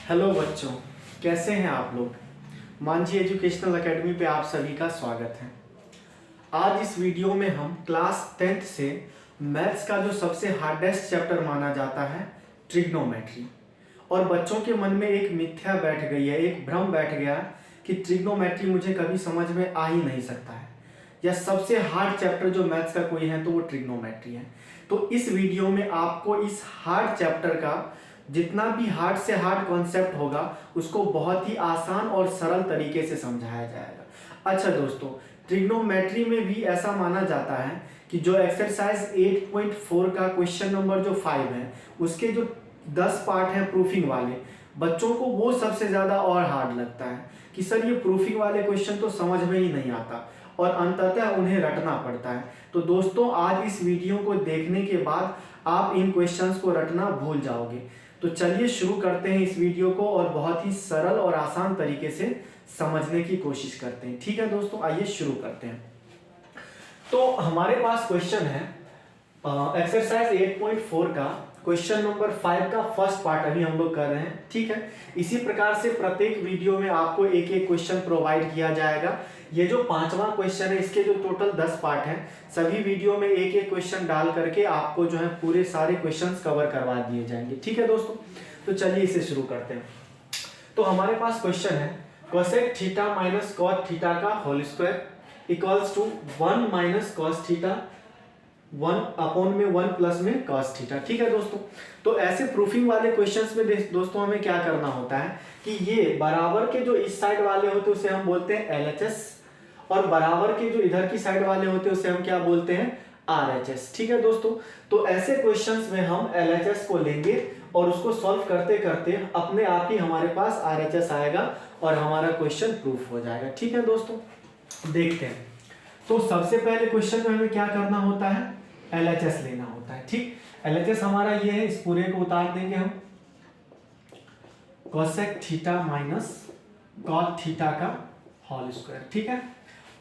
Hello बच्चों, कैसे हैं आप लोग। मांझी एजुकेशनल एकेडमी पे आप सभी का स्वागत है। आज इस वीडियो में हम क्लास 10th से मैथ्स का जो सबसे हार्डेस्ट चैप्टर माना जाता है ट्रिग्नोमेट्री, और बच्चों के मन में एक मिथ्या बैठ गई है, एक भ्रम बैठ गया कि ट्रिग्नोमेट्री मुझे कभी समझ में आ ही नहीं सकता है, या सबसे हार्ड चैप्टर जो मैथ्स का कोई है तो वो ट्रिग्नोमेट्री है। तो इस वीडियो में आपको इस हार्ड चैप्टर का जितना भी हार्ड से हार्ड कॉन्सेप्ट होगा उसको बहुत ही आसान और सरल तरीके से समझाया जाएगा। अच्छा दोस्तों, ट्रिग्नोमेट्री में भी ऐसा माना जाता है कि जो एक्सरसाइज 8.4 का क्वेश्चन नंबर जो 5 है उसके जो 10 पार्ट हैं प्रूफिंग वाले, बच्चों को वो सबसे ज़्यादा और हार्ड लगता है कि सर ये प्रूफिंग वाले क्वेश्चन तो समझ में ही नहीं आता और अंततः उन्हें रटना पड़ता है। तो दोस्तों, आज इस वीडियो को देखने के बाद आप इन क्वेश्चंस को रटना भूल जाओगे। तो चलिए शुरू करते हैं इस वीडियो को और बहुत ही सरल और आसान तरीके से समझने की कोशिश करते हैं। ठीक है दोस्तों, आइए शुरू करते हैं। तो हमारे पास क्वेश्चन है एक्सरसाइज 8.4 का क्वेश्चन नंबर 5 का फर्स्ट पार्ट अभी हम लोग कर रहे हैं। ठीक है, इसी प्रकार से प्रत्येक वीडियो में आपको एक एक क्वेश्चन प्रोवाइड किया जाएगा। ये जो 5वां क्वेश्चन है इसके जो टोटल 10 पार्ट हैं, सभी वीडियो में एक एक क्वेश्चन डाल करके आपको जो है पूरे सारे क्वेश्चंस कवर करवा दिए जाएंगे। ठीक है दोस्तों, तो चलिए इसे शुरू करते हैं। तो हमारे पास क्वेश्चन है cosec theta minus cot theta का whole square equals to 1 minus cos theta 1 upon में 1 प्लस में कॉस थीटा। ठीक है दोस्तों, तो ऐसे प्रूफिंग वाले क्वेश्चंस में दोस्तों हमें क्या करना होता है कि ये बराबर के जो इस साइड वाले होते हैं उसे हम बोलते हैं LHS, और बराबर के जो इधर की साइड वाले होते हैं उसे हम क्या बोलते हैं RHS। ठीक है दोस्तों, तो ऐसे क्वेश्चंस में हम LHS को लेंगे और उसको सॉल्व करते करते अपने आप ही हमारे पास RHS आएगा और हमारा क्वेश्चन प्रूफ हो जाएगा। ठीक है दोस्तों, देखते हैं। तो सबसे पहले क्वेश्चन में हमें क्या करना होता है, LHS लेना होता है। ठीक, LHS हमारा ये है, इस पूरे को उतार देंगे हम, cosec theta minus cot theta का होल स्क्वायर। ठीक है,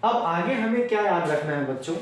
अब आगे हमें क्या याद रखना है बच्चों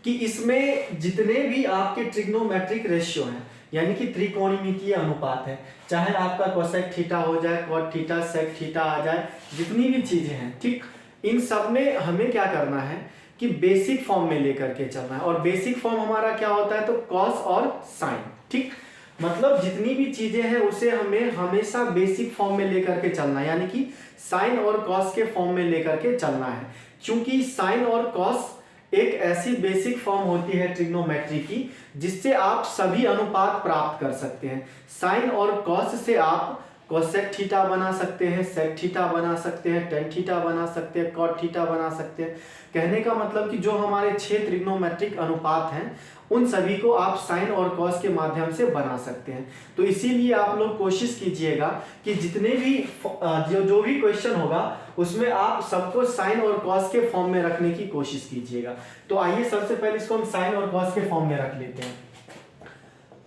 कि इसमें जितने भी आपके ट्रिग्नोमेट्रिक रेशियो हैं, यानी कि त्रिकोणमितीय अनुपात है, चाहे आपका कोसेक थीटा हो जाए, कॉट थीटा, सेक थीटा आ जाए, जितनी भी चीजें हैं, ठीक, इन सब में हमें क्या करना है कि बेसिक फॉर्म में लेकर के चलना है। और बेसिक फॉर्म हमारा क्या होता है, तो कॉस और साइन। ठीक, मतलब जितनी भी चीजें हैं उसे हमें हमेशा बेसिक फॉर्म में लेकर के चलना है, यानी कि साइन और कॉस के फॉर्म में लेकर के चलना है। क्योंकि साइन और कॉस एक ऐसी बेसिक फॉर्म होती है ट्रिग्नोमेट्री की जिससे आप सभी अनुपात प्राप्त कर सकते हैं। साइन और कॉस से आप कोसेक थीटा बना सकते हैं, सेक थीटा बना सकते हैं, टेन थीटा बना सकते हैं, कॉट थीटा बना सकते हैं। कहने का मतलब कि जो हमारे 6 ट्रिग्नोमेट्रिक अनुपात हैं उन सभी को आप साइन और कॉस के माध्यम से बना सकते हैं। तो इसीलिए आप लोग कोशिश कीजिएगा कि जितने भी जो भी क्वेश्चन होगा उसमें आप सबको साइन और कॉस के फॉर्म में रखने की कोशिश कीजिएगा। तो आइए सबसे पहले इसको हम साइन और कॉस के फॉर्म में रख लेते हैं।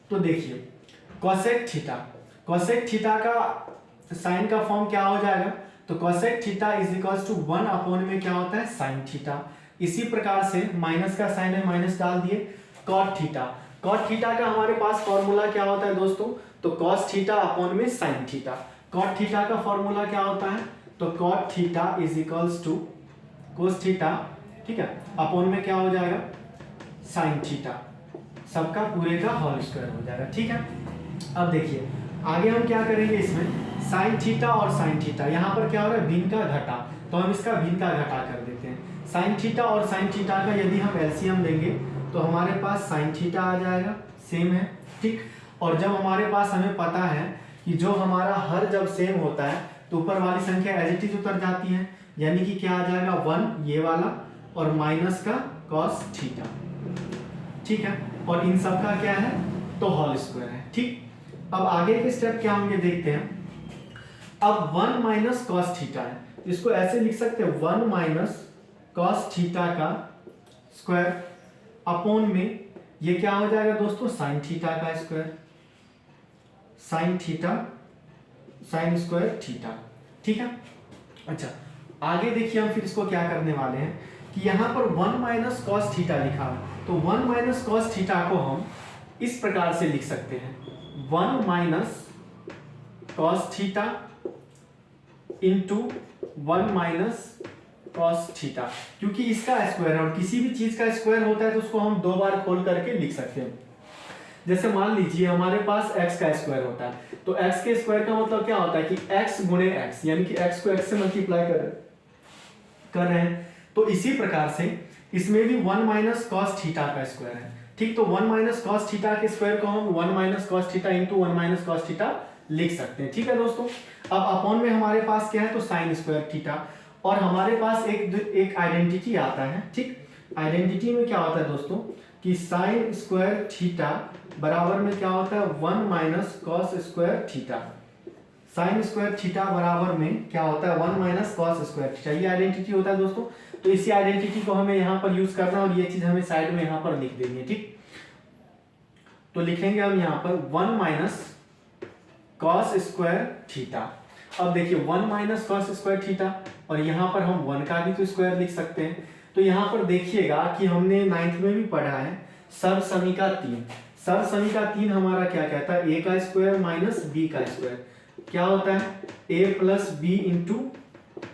तो देखिए, कोसेक थीटा, कोसेक थीटा का साइन का फॉर्म क्या हो जाएगा, तो cosec theta is equals to 1 upon में क्या होता है साइन थीटा। इसी प्रकार से माइनस का साइन है, माइनस डाल दिए। कॉट थीटा, कॉट थीटा का हमारे पास फॉर्मूला क्या होता है दोस्तों, तो कॉस थीटा अपॉन में साइन थीटा। कॉट थीटा का फॉर्मूला क्या होता है, तो cot theta is equals to cos theta, ठीक है, अपॉन में क्या हो जाएगा साइन थीटा, सबका पूरे का होल स्क्वायर हो जाएगा। ठीक है, अब देखिए आगे हम क्या करेंगे, इसमें साइन थीटा और साइन थीटा, यहाँ पर क्या हो रहा है भिन्न का घटा, तो हम इसका भिन्न का घटा कर देते हैं। साइन थीटा और साइन थीटा का यदि हम एलसीएम लेंगे तो हमारे पास साइन थीटा आ जाएगा, सेम है। ठीक, और जब हमारे पास हमें पता है कि जो हमारा हर जब सेम होता है तो ऊपर वाली संख्या एज इट इज उतर जाती है, यानी कि क्या आ जाएगा 1 ये वाला और माइनस का कॉस थीटा। ठीक है, और इन सब का क्या है तो होल स्क्वायर है। ठीक, अब आगे के स्टेप क्या होंगे देखते हैं। अब 1 माइनस कॉस थीटा है, इसको ऐसे लिख सकते हैं 1 माइनस कॉस थीटा का स्क्वायर अपॉन में ये क्या हो जाएगा दोस्तों साइन थीटा का square, sine theta sine square theta. ठीक है, अच्छा आगे देखिए हम फिर इसको क्या करने वाले हैं कि यहाँ पर 1 माइनस कॉस थीटा लिखा है, तो 1 माइनस कॉस थीटा को हम इस प्रकार से लिख सकते हैं 1 minus cos theta into 1 minus cos theta, क्योंकि इसका स्क्वायर है और किसी भी चीज का स्क्वायर होता है तो उसको हम 2 बार खोल करके लिख सकते हैं। जैसे मान लीजिए हमारे पास x का स्क्वायर होता है, तो x के स्क्वायर का मतलब क्या होता है कि x गुणे x, यानी कि x को x से मल्टीप्लाई कर रहे हैं। तो इसी प्रकार से इसमें भी 1 माइनस कॉस थीटा का स्क्वायर है, ठीक। तो 1 माइनस कॉस थीटा के स्क्वायर को हम 1 minus cos theta into 1 minus cos theta लिख सकते हैं, ठीक है दोस्तों। अब अपॉन में हमारे पास क्या है, तो साइन स्क्वायर थीटा, और हमारे पास एक आइडेंटिटी आता है, ठीक। आइडेंटिटी में क्या होता है दोस्तों कि साइन स्क्वायर थीटा बराबर में क्या होता है 1 minus cos square theta. Sine square theta बराबर में क्या होता है 1 माइनस कॉस स्क्वायर थीटा, ये आइडेंटिटी होता है दोस्तों। तो इसी आइडेंटिटी को हमें यहाँ पर यूज करना है और ये चीज हमें साइड में यहाँ पर लिख देनी है, ठीक। तो लिखेंगे हम यहाँ पर 1 माइनस कॉस स्क्वायर थीटा। अब देखिए 1 माइनस कॉस स्क्वायर थीटा, और यहाँ पर हम 1 का भी तो स्क्वायर लिख सकते हैं। तो यहाँ पर देखिएगा कि हमने 9th में भी पढ़ा है सर्वसमीका 3। सर्वसमीका 3 हमारा क्या कहता है, a का स्क्वायर माइनस b का स्क्वायर क्या होता है a plus B into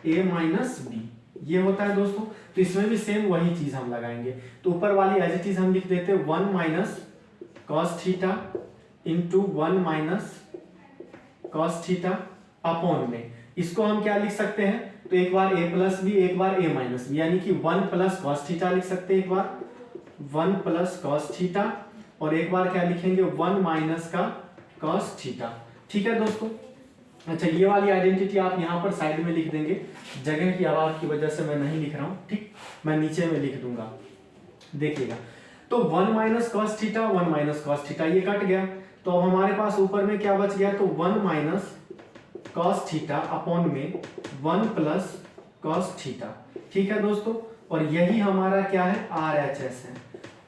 A minus B, ये होता है दोस्तों। तो इसमें भी सेम वही चीज हम लगाएंगे। तो ऊपर वाली एज इट इज हम लिख देते हैं 1 minus cos theta into 1 minus cos theta upon में इसको हम क्या लिख सकते हैं, तो एक बार a प्लस बी एक बार a माइनस बी, यानी कि 1 प्लस कॉस थीटा लिख सकते हैं, एक बार 1 प्लस कॉस थीटा, और एक बार क्या लिखेंगे 1 माइनस का कॉस थीटा, ठीक है दोस्तों। अच्छा, ये वाली आइडेंटिटी आप यहाँ पर साइड में लिख देंगे, जगह की अभाव की वजह से मैं नहीं लिख रहा हूँ, ठीक। मैं नीचे में लिख दूंगा, देखिएगा। तो 1 minus cos theta 1 minus cos theta ये कट गया, तो अब हमारे पास ऊपर में क्या बच गया, तो 1 माइनस कॉस थीटा अपॉन में 1 प्लस कॉस थीटा, ठीक है दोस्तों। और यही हमारा क्या है RHS है,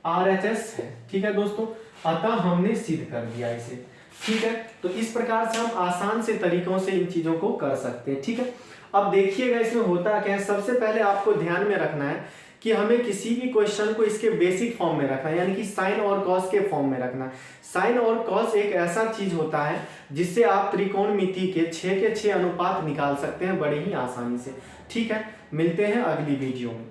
RHS है, ठीक है दोस्तों। अतः हमने सिद्ध कर दिया इसे, ठीक है। तो इस प्रकार से हम आसान से तरीकों से इन चीजों को कर सकते हैं, ठीक है। अब देखिएगा इसमें होता क्या है, सबसे पहले आपको ध्यान में रखना है कि हमें किसी भी क्वेश्चन को इसके बेसिक फॉर्म में रखना है, यानी कि साइन और कॉस के फॉर्म में रखना है। साइन और कॉस एक ऐसा चीज होता है जिससे आप त्रिकोणमिति के 6 के 6 अनुपात निकाल सकते हैं बड़े ही आसानी से, ठीक है। मिलते हैं अगली वीडियो में।